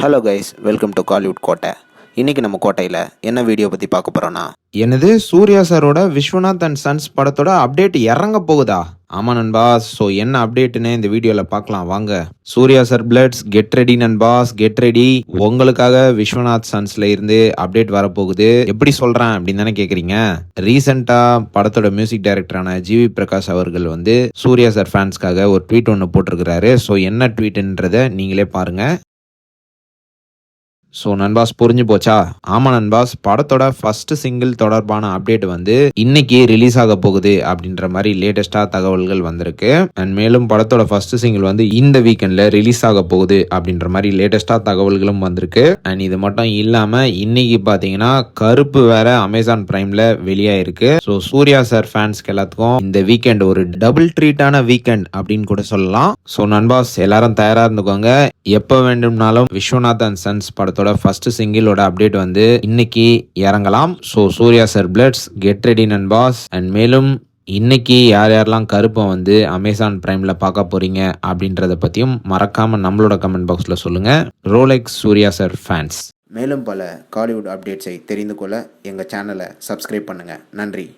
Hello guys, welcome to Kollywood கோட்டை. இன்றைக்கி நம்ம கோட்டையில் என்ன வீடியோ பற்றி பார்க்க போகிறோன்னா, என்னது சூர்யா சாரோட விஸ்வநாத் அண்ட் சன்ஸ் படத்தோட அப்டேட் இறங்க போகுதா? ஆமா நண்பாஸ். ஸோ என்ன அப்டேட்னு இந்த வீடியோவில் பார்க்கலாம் வாங்க. Surya sir bloods get ready நண்பாஸ், get ready. உங்களுக்காக விஸ்வநாத் சன்ஸ்ல இருந்து அப்டேட் வரப்போகுது. எப்படி சொல்றேன் அப்படின்னு தானே கேட்குறீங்க. ரீசெண்டா படத்தோட மியூசிக் டைரக்டரான ஜிவி பிரகாஷ் அவர்கள் வந்து சூர்யா சார் ஃபேன்ஸ்க்காக ஒரு ட்வீட் ஒன்று போட்டிருக்கிறாரு. ஸோ என்ன ட்வீட்ன்றதை நீங்களே பாருங்க. ஸோ நண்பாஸ் புரிஞ்சு போச்சா? ஆமாம் நண்பாஸ், படத்தோட ஃபர்ஸ்ட் சிங்கிள் தொடர்பான அப்டேட் வந்து இன்னைக்கு ரிலீஸ் ஆக போகுது அப்படின்ற மாதிரி லேட்டஸ்டா தகவல்கள் வந்திருக்கு. அண்ட் மேலும் படத்தோட ஃபர்ஸ்ட் சிங்கிள் வந்து இந்த வீக்கெண்ட்ல ரிலீஸ் ஆக போகுது அப்படின்ற மாதிரி லேட்டஸ்டா தகவல்களும் வந்திருக்கு. அண்ட் இது மட்டும் இல்லாம இன்னைக்கு பாத்தீங்கன்னா கருப்பு வேற அமேசான் பிரைம்ல வெளியாயிருக்கு. ஸோ சூர்யா சார் ஃபேன்ஸ்க்கு எல்லாத்துக்கும் இந்த வீக்கெண்ட் ஒரு டபுள் ட்ரீட்டான வீக்கெண்ட் அப்படின்னு கூட சொல்லலாம். ஸோ நண்பாஸ் எல்லாரும் தயாரா இருந்துக்கோங்க. எப்போ வேண்டும்னாலும் விஸ்வநாத் அண்ட் சன்ஸ் படத்தோட ஃபர்ஸ்ட் சிங்கிளோட அப்டேட் வந்து இன்னைக்கு இறங்கலாம். So Suriya sir bloods get ready நண்பாஸ். அண்ட் மேலும் இன்னைக்கு யார் யாரெல்லாம் கருப்பை வந்து அமேசான் பிரைம்ல பார்க்க போறீங்க அப்படின்றத பத்தியும் மறக்காம நம்மளோட கமெண்ட் பாக்ஸ்ல சொல்லுங்க. Rolex Suriya sir fans. மேலும் பல காலிவுட் அப்டேட்ஸை தெரிந்து கொள்ள எங்கள் சேனலை சப்ஸ்கிரைப் பண்ணுங்கள். நன்றி.